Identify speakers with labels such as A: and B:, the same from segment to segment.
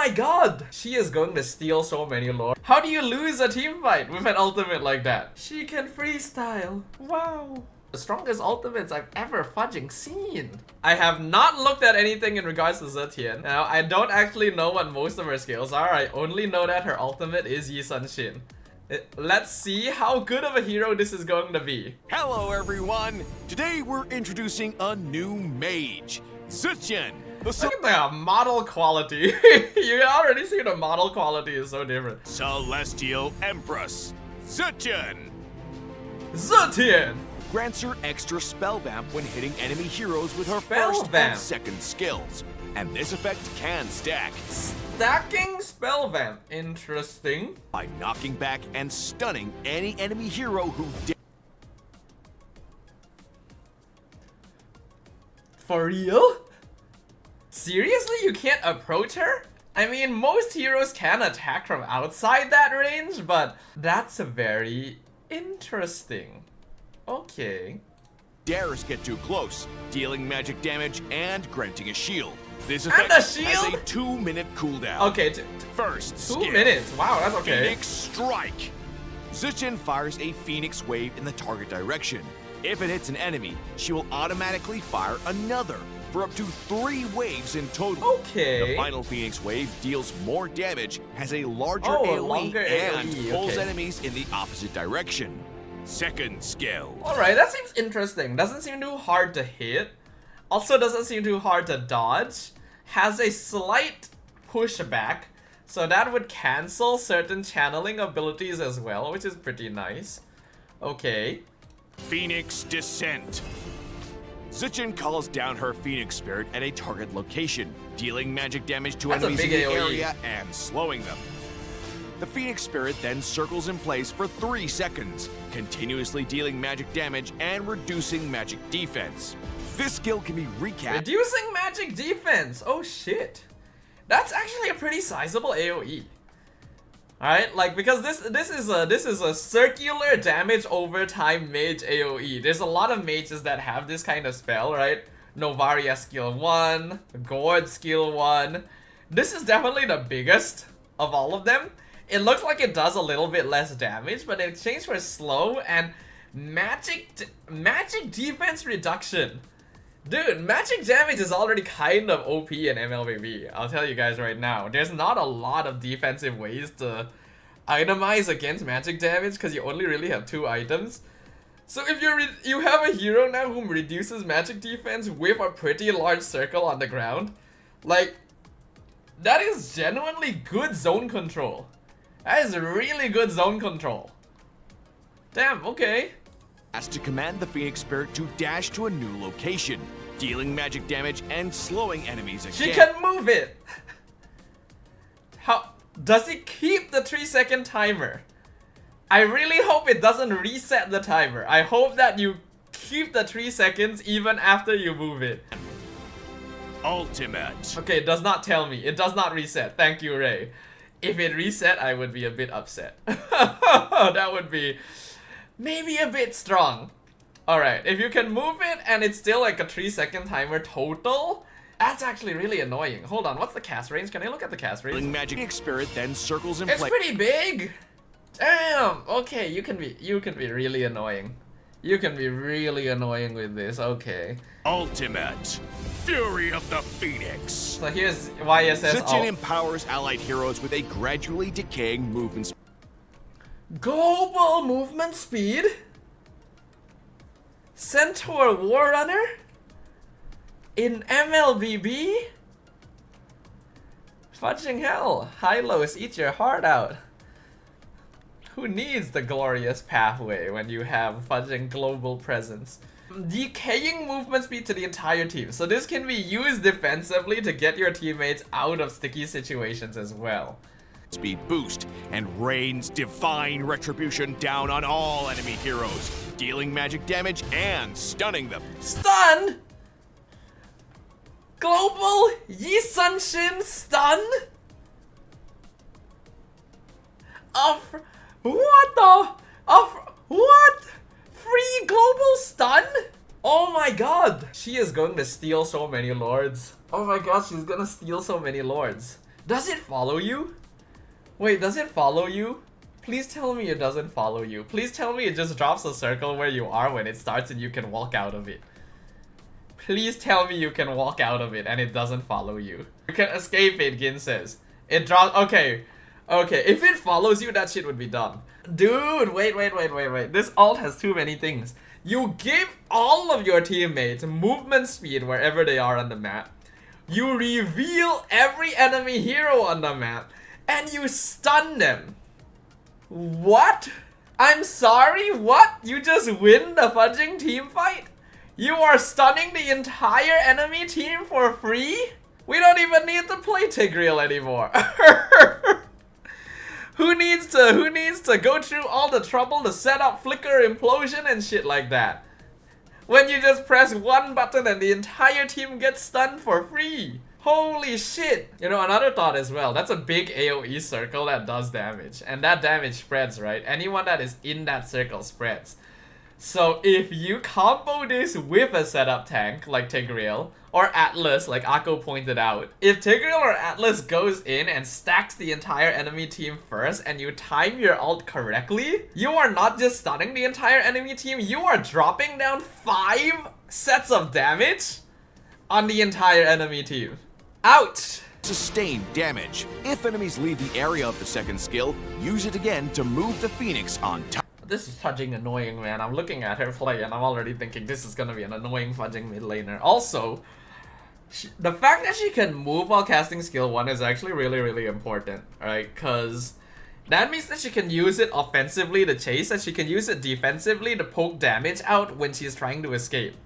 A: my god! She is going to steal so many lords. How do you lose a team fight with an ultimate like that? She can freestyle. Wow. The strongest ultimates I've ever fudging seen. I have not looked at anything in regards to Zetian. Now, I don't actually know what most of her skills are. I only know that her ultimate is Yi Sun Shin. Let's see how good of a hero this is going to be.
B: Hello everyone! Today we're introducing a new mage, Zetian.
A: Look at the model quality. You already see the model quality is so different.
B: Celestial Empress, Zetian.
A: Zetian!
B: Grants her extra spell vamp when hitting enemy heroes with her
A: Spell
B: first
A: vamp.
B: and second skills. And this effect can stack.
A: Stacking spell vamp. Interesting.
B: By knocking back and stunning any enemy hero who
A: For real? Seriously, you can't approach her? I mean, most heroes can attack from outside that range, but that's very interesting. Okay.
B: dares get too close, dealing magic damage and granting a shield. This
A: And
B: effect
A: a shield?
B: has a 2-minute cooldown.
A: Okay,
B: First
A: 2
B: skill,
A: minutes. Wow, that's okay.
B: Phoenix Strike. Zetian fires a Phoenix wave in the target direction. If it hits an enemy, she will automatically fire another for up to 3 waves in total.
A: Okay.
B: The final Phoenix wave deals more damage, has a larger
A: Oh, a
B: AoE,
A: longer
B: and
A: AoE,
B: pulls
A: okay.
B: enemies in the opposite direction. Second skill.
A: Alright, that seems interesting. Doesn't seem too hard to hit. Also doesn't seem too hard to dodge. Has a slight pushback. So that would cancel certain channeling abilities as well, which is pretty nice. Okay.
B: Phoenix Descent. Zetian calls down her Phoenix Spirit at a target location, dealing magic damage to
A: That's a
B: enemies in
A: big
B: the
A: AoE.
B: area and slowing them. The Phoenix Spirit then circles in place for 3 seconds, continuously dealing magic damage and reducing magic defense. This skill can be recapped.
A: Reducing magic defense. Oh shit. That's actually a pretty sizable AoE. Alright, like because this is a circular damage over time mage AoE. There's a lot of mages that have this kind of spell, right? Novaria skill 1, Gord skill 1. This is definitely the biggest of all of them. It looks like it does a little bit less damage, but in exchange for slow and magic defense reduction. Dude, magic damage is already kind of OP in MLBB. I'll tell you guys right now. There's not a lot of defensive ways to itemize against magic damage because you only really have 2 items. So if you have a hero now who reduces magic defense with a pretty large circle on the ground, like, that is genuinely good zone control. That is really good zone control. Damn, okay.
B: Has to command the Phoenix Spirit to dash to a new location, dealing magic damage and slowing enemies again.
A: She can move it! How does it keep the 3-second timer? I really hope it doesn't reset the timer. I hope that you keep the 3 seconds even after you move it.
B: Ultimate.
A: Okay, it does not tell me. It does not reset. Thank you, Ray. If it reset, I would be a bit upset. That would be maybe a bit strong. Alright, if you can move it and it's still like a 3-second timer total, that's actually really annoying. Hold on, what's the cast range? Can I look at the cast range?
B: Magic Spirit then circles in
A: It's
B: place.
A: pretty big! Damn! Okay, you can be really annoying. You can be really annoying with this, okay.
B: Ultimate. Fury of the Phoenix.
A: So here's YSS
B: Zetian
A: ult.
B: empowers allied heroes with a gradually decaying movement
A: Global movement speed? Centaur Warrunner? In MLBB? Fudging hell. Hylos, eat your heart out. Who needs the glorious pathway when you have fudging global presence? Decaying movement speed to the entire team. So this can be used defensively to get your teammates out of sticky situations as well.
B: speed boost and rains divine retribution down on all enemy heroes, dealing magic damage and stunning them.
A: Stun? Global Yi Sun Shin stun? What? Free global stun? Oh my god! She is going to steal so many lords. Oh my god, she's gonna steal so many lords. Does it follow you? Wait, does it follow you? Please tell me it doesn't follow you. Please tell me it just drops a circle where you are when it starts and you can walk out of it. Please tell me you can walk out of it and it doesn't follow you. You can escape it, Gin says. It drops. Okay. Okay, if it follows you, that shit would be done. Dude, wait. This ult has too many things. You give all of your teammates movement speed wherever they are on the map. You reveal every enemy hero on the map. And you stun them. What? I'm sorry, what? You just win the fudging team fight? You are stunning the entire enemy team for free? We don't even need to play Tigreal anymore. Who needs to go through all the trouble to set up flicker implosion and shit like that? When you just press one button and the entire team gets stunned for free. Holy shit! You know, another thought as well, that's a big AoE circle that does damage. And that damage spreads, right? Anyone that is in that circle spreads. So if you combo this with a setup tank like Tigreal or Atlas like Akko pointed out, if Tigreal or Atlas goes in and stacks the entire enemy team first and you time your ult correctly, you are not just stunning the entire enemy team, you are dropping down 5 sets of damage on the entire enemy team. Ouch!
B: Sustained damage. If enemies leave the area of the second skill, use it again to move the Phoenix on top.
A: This is fudging annoying, man. I'm looking at her play and I'm already thinking this is gonna be an annoying fudging mid laner. Also, the fact that she can move while casting skill 1 is actually really important, right? Because that means that she can use it offensively to chase and she can use it defensively to poke damage out when she's trying to escape.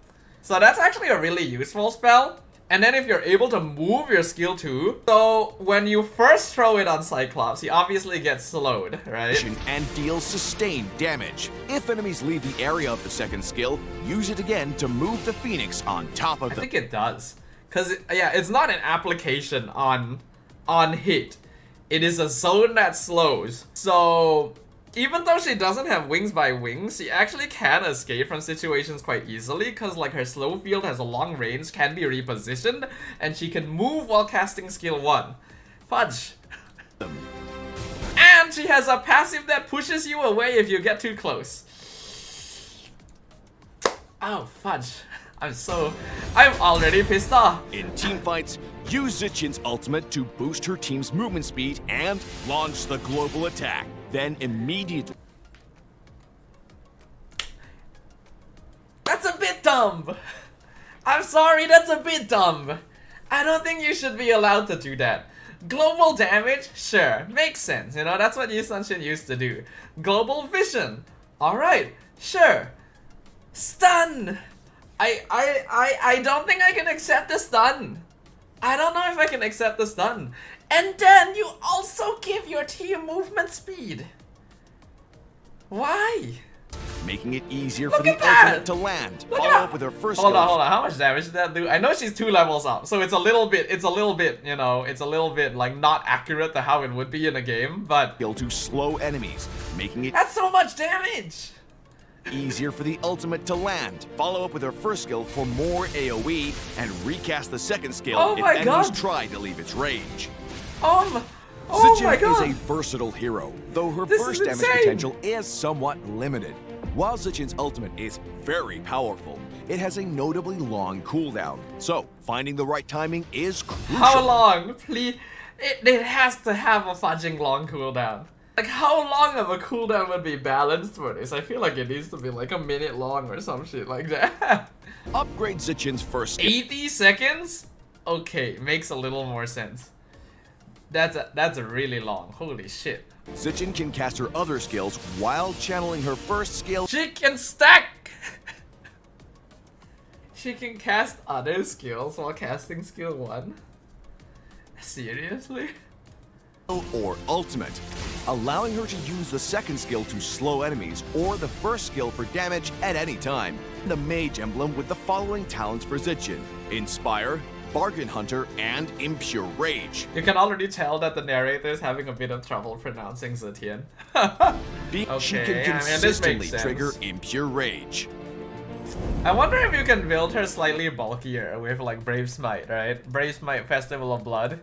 A: So that's actually a really useful spell. And then if you're able to move your skill 2, so when you first throw it on Cyclops, he obviously gets slowed, right?
B: And deals sustained damage. If enemies leave the area of the second skill, use it again to move the Phoenix on top of the...
A: I think it does. Because, yeah, it's not an application on hit. It is a zone that slows. So, even though she doesn't have wings by wings, she actually can escape from situations quite easily because like her slow field has a long range, can be repositioned, and she can move while casting skill 1. Fudge. And she has a passive that pushes you away if you get too close. Oh, fudge. I'm already pissed off.
B: In teamfights, use Zetian's ultimate to boost her team's movement speed and launch the global attack. Then immediately...
A: That's a bit dumb! I'm sorry, that's a bit dumb. I don't think you should be allowed to do that. Global damage? Sure, makes sense, you know, that's what Yu Sunshin used to do. Global vision? Alright, sure. Stun! I don't think I can accept the stun. I don't know if I can accept the stun. And then you also give your team movement speed. Why?
B: Making it easier for the ultimate to land. Follow up with her first
A: hold on. How much damage did that do? I know she's 2 levels up, so it's a little bit, you know, it's a little bit like not accurate to how it would be in a game, but
B: skill to slow enemies, making it
A: that's so much damage.
B: Easier for the ultimate to land. Follow up with her first skill for more AoE and recast the second skill if enemies try to leave its range. Zetian is a versatile hero, though her burst damage potential is somewhat limited. While Zetian's ultimate is very powerful, it has a notably long cooldown, so finding the right timing is crucial.
A: How long? Please, it has to have a fudging long cooldown. Like, how long of a cooldown would be balanced for this? I feel like it needs to be like a minute long or some shit like that.
B: Upgrade Zetian's first skill.
A: 80 seconds? Okay, makes a little more sense. That's a really long. Holy shit.
B: Zetian can cast her other skills while channeling her first skill.
A: She can stack! She can cast other skills while casting skill 1? Seriously?
B: Or ultimate, allowing her to use the second skill to slow enemies or the first skill for damage at any time. The mage emblem with the following talents for Zetian: Inspire, Bargain Hunter, and Impure Rage.
A: You can already tell that the narrator is having a bit of trouble pronouncing Zetian.
B: She can consistently trigger Impure Rage.
A: I wonder if you can build her slightly bulkier with like Brave Smite, right? Brave Smite, Festival of Blood.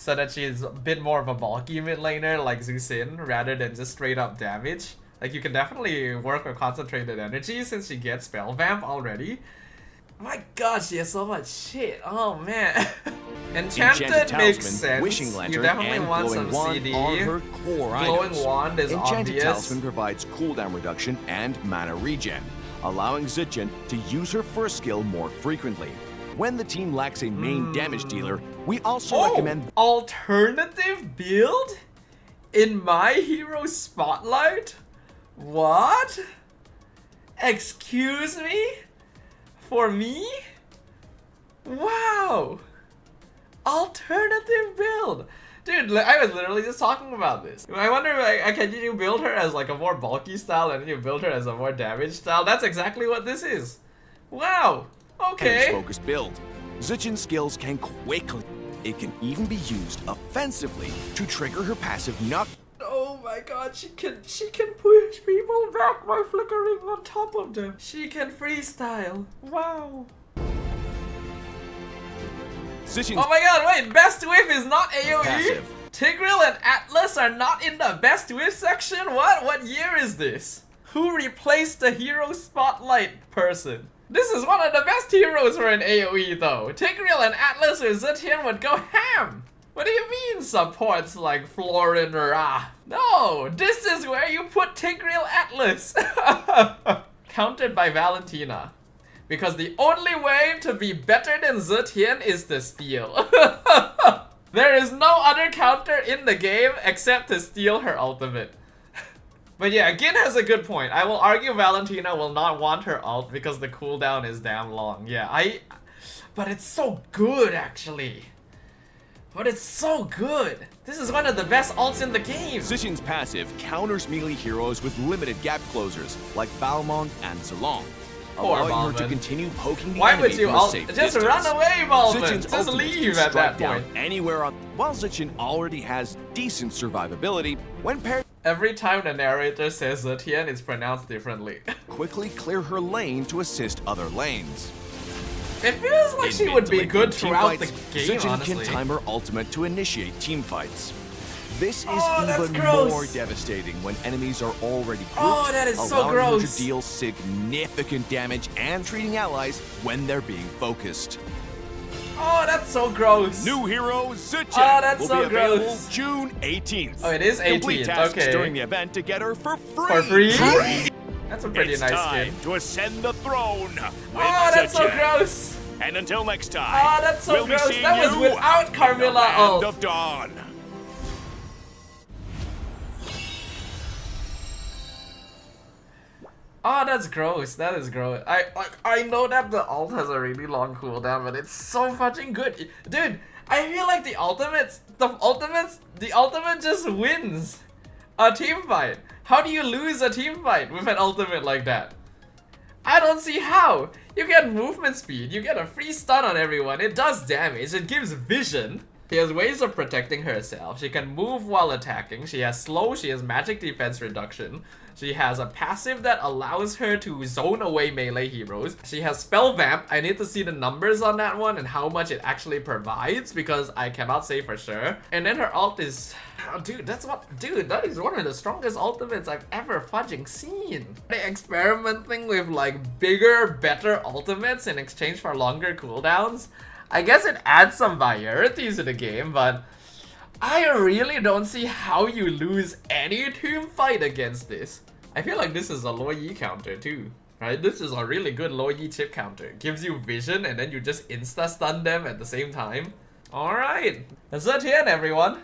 A: so that she's a bit more of a bulky mid laner like Zusin rather than just straight up damage. Like, you can definitely work with concentrated energy since she gets spell vamp already. My god, she has so much shit. Oh man. Enchanted makes sense.
B: Wishing Lantern,
A: You definitely
B: and
A: want
B: Glowing
A: some
B: Wand
A: CD.
B: are her core
A: Glowing
B: items.
A: Wand is
B: Enchanted
A: obvious.
B: Talisman provides cooldown reduction and mana regen, allowing Zetian to use her first skill more frequently. When the team lacks a main damage dealer, we also recommend
A: alternative build in My Hero Spotlight? What? Excuse me? For me? Wow! Alternative build! Dude, I was literally just talking about this. I wonder, like, can you build her as like a more bulky style and then you build her as a more damage style? That's exactly what this is. Wow! Okay.
B: focused build. Zetian's skills can quickly. It can even be used offensively to trigger her passive knock.
A: Oh my god, she can push people back by flickering on top of them. She can freestyle. Wow.
B: Zetian's
A: Oh my god, wait, Best Whiff is not AoE?
B: passive.
A: Tigreal and Atlas are not in the Best Whiff section? What? What year is this? Who replaced the Hero Spotlight person? This is one of the best heroes for an AoE though. Tigreal and Atlas or Zetian would go ham. What do you mean supports like Florin or No, this is where you put Tigreal Atlas. Countered by Valentina. Because the only way to be better than Zetian is to steal. There is no other counter in the game except to steal her ultimate. But yeah, Gin has a good point. I will argue Valentina will not want her ult because the cooldown is damn long. Yeah, but it's so good actually. But it's so good. This is one of the best ults in the game.
B: Zetian's passive counters melee heroes with limited gap closers like Balmond and Zilong, allowing her to continue poking the
A: Why
B: enemy
A: would you
B: from a safe
A: just
B: distance.
A: run away, Balmond?
B: Zetian's
A: Just
B: ultimate
A: leave
B: can
A: at that
B: strike down
A: point.
B: anywhere on. While Zetian already has decent survivability, when paired,
A: Every time the narrator says Zetian, it's pronounced differently.
B: quickly clear her lane to assist other lanes.
A: It feels like she would be good throughout the game,
B: Zetian
A: honestly.
B: can time her ultimate to initiate team fights. This is
A: that's
B: even
A: gross.
B: more devastating when enemies are already grouped,
A: Oh, that is so
B: allowing her
A: gross.
B: to deal significant damage and treating allies when they're being focused.
A: Oh, that's so gross.
B: New hero Zetian
A: Oh, that's
B: will
A: so
B: be available
A: gross.
B: June 18th.
A: Oh, it is 18th,
B: Complete tasks
A: okay.
B: during the event to get her for free.
A: For free? That's a pretty
B: It's
A: nice
B: time
A: skin.
B: to ascend the throne with
A: Oh, that's so
B: Zetian.
A: gross.
B: And until next time,
A: Oh, that's so
B: we'll be
A: gross.
B: seeing
A: That was
B: you
A: without
B: in the
A: Carmilla
B: Land
A: ult.
B: of Dawn.
A: Oh, that's gross. That is gross. I know that the ult has a really long cooldown, but it's so fucking good. Dude, I feel like the ultimate just wins a team fight. How do you lose a team fight with an ultimate like that? I don't see how. You get movement speed, you get a free stun on everyone, it does damage, it gives vision. She has ways of protecting herself, she can move while attacking, she has slow, she has magic defense reduction, she has a passive that allows her to zone away melee heroes, she has spell vamp. I need to see the numbers on that one and how much it actually provides because I cannot say for sure. And then her ult is... Oh, dude, that is one of the strongest ultimates I've ever fudging seen. They're experimenting with like bigger, better ultimates in exchange for longer cooldowns. I guess it adds some variety to the game, but I really don't see how you lose any team fight against this. I feel like this is a low Yi counter too, right? This is a really good low Yi chip counter. It gives you vision and then you just insta stun them at the same time. Alright, that's it here everyone.